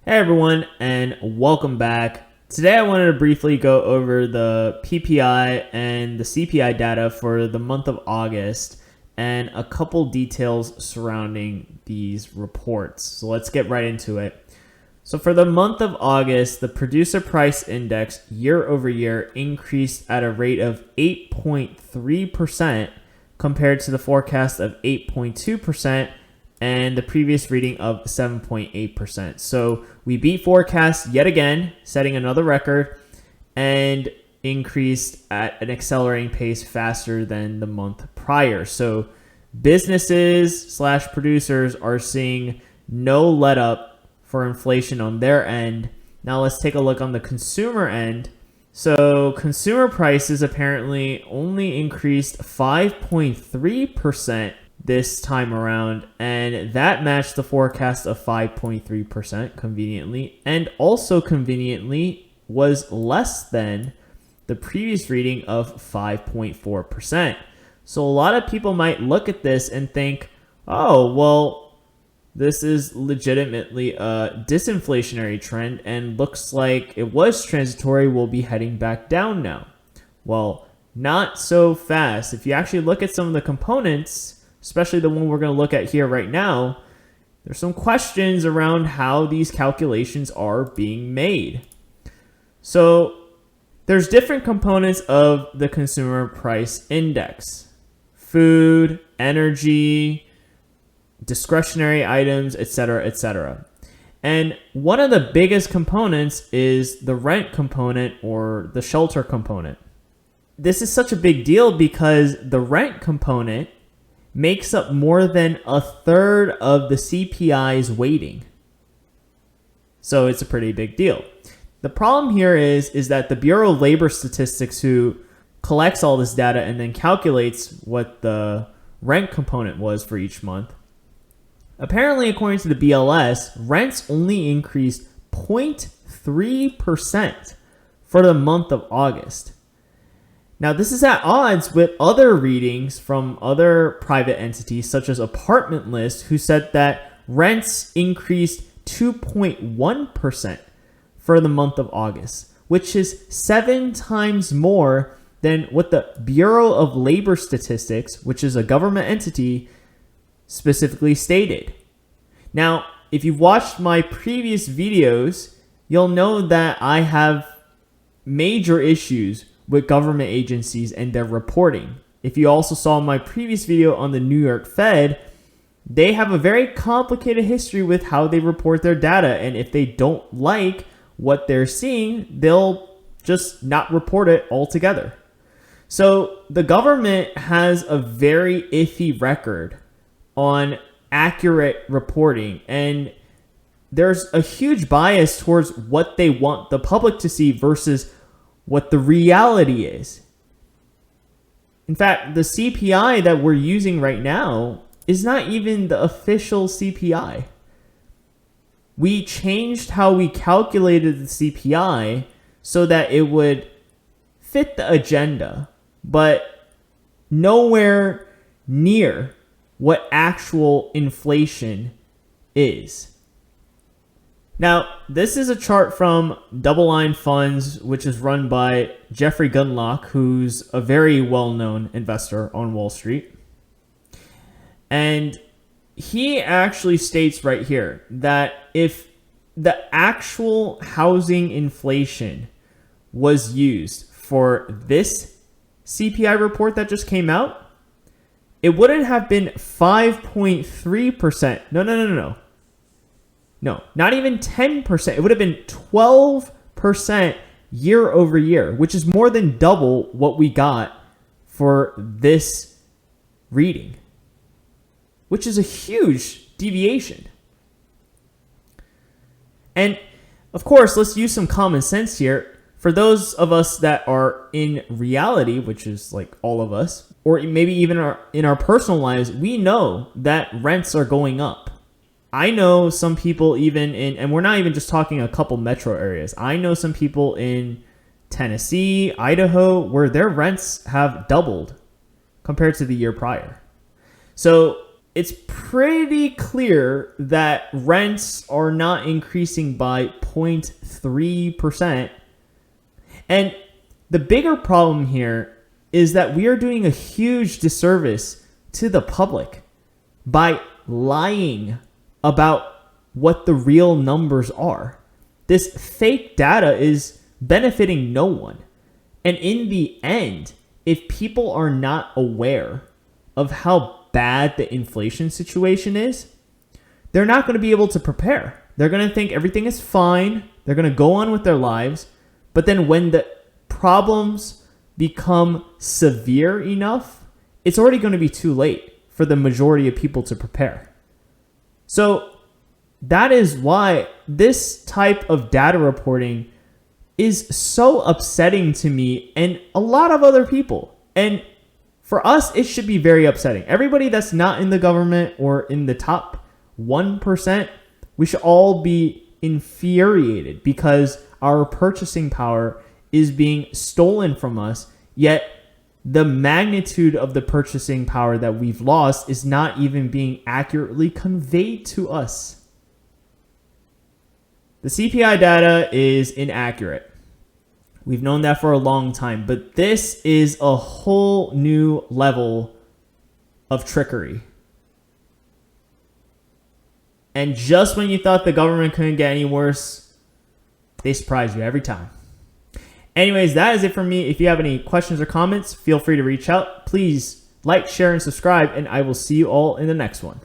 Hey everyone, and welcome back. Today I wanted to briefly go over the PPI and the CPI data for the month of August and a couple details surrounding these reports. So let's get right into it. So for the month of August, the producer price index year over year increased at a rate of 8.3% compared to the forecast of 8.2% and the previous reading of 7.8%. So we beat forecast yet again, setting another record, and increased at an accelerating pace faster than the month prior. So businesses / producers are seeing no let up for inflation on their end. Now let's take a look on the consumer end. So consumer prices apparently only increased 5.3% this time around, and that matched the forecast of 5.3% conveniently, and also conveniently was less than the previous reading of 5.4%. So a lot of people might look at this and think, oh, well, this is legitimately a disinflationary trend and looks like it was transitory. We'll be heading back down now. Well, not so fast. If you actually look at some of the components, especially the one we're going to look at here right now, there's some questions around how these calculations are being made. So there's different components of the consumer price index: food, energy, discretionary items, etc., etc. And one of the biggest components is the rent component or the shelter component. This is such a big deal because the rent component makes up more than a third of the CPI's weighting. So it's a pretty big deal. The problem here is that the Bureau of Labor Statistics, who collects all this data and then calculates what the rent component was for each month, apparently, according to the BLS, rents only increased 0.3% for the month of August. Now, this is at odds with other readings from other private entities, such as Apartment List, who said that rents increased 2.1% for the month of August, which is 7 times more than what the Bureau of Labor Statistics, which is a government entity, specifically stated. Now, if you've watched my previous videos, you'll know that I have major issues with government agencies and their reporting. If you also saw my previous video on the New York Fed, they have a very complicated history with how they report their data. And if they don't like what they're seeing, they'll just not report it altogether. So the government has a very iffy record on accurate reporting, and there's a huge bias towards what they want the public to see versus what the reality is. In fact, the CPI that we're using right now is not even the official CPI. We changed how we calculated the CPI so that it would fit the agenda, but nowhere near what actual inflation is. Now, this is a chart from Double Line Funds, which is run by Jeffrey Gundlach, who's a very well-known investor on Wall Street. And he actually states right here that if the actual housing inflation was used for this CPI report that just came out, it wouldn't have been 5.3%. No, not even 10%. It would have been 12% year over year, which is more than double what we got for this reading, which is a huge deviation. And of course, let's use some common sense here. For those of us that are in reality, which is like all of us, or maybe even in our personal lives, we know that rents are going up. I know some people even and we're not even just talking a couple metro areas. I know some people in Tennessee, Idaho, where their rents have doubled compared to the year prior. So it's pretty clear that rents are not increasing by 0.3%. And the bigger problem here is that we are doing a huge disservice to the public by lying about what the real numbers are. This fake data is benefiting no one. And in the end, if people are not aware of how bad the inflation situation is, they're not going to be able to prepare. They're going to think everything is fine. They're going to go on with their lives. But then when the problems become severe enough, it's already going to be too late for the majority of people to prepare. So that is why this type of data reporting is so upsetting to me and a lot of other people. And for us, it should be very upsetting. Everybody that's not in the government or in the top 1%, we should all be infuriated because our purchasing power is being stolen from us, yet the magnitude of the purchasing power that we've lost is not even being accurately conveyed to us. The CPI data is inaccurate. We've known that for a long time, but this is a whole new level of trickery. And just when you thought the government couldn't get any worse, they surprise you every time. Anyways, that is it for me. If you have any questions or comments, feel free to reach out. Please like, share, and subscribe, and I will see you all in the next one.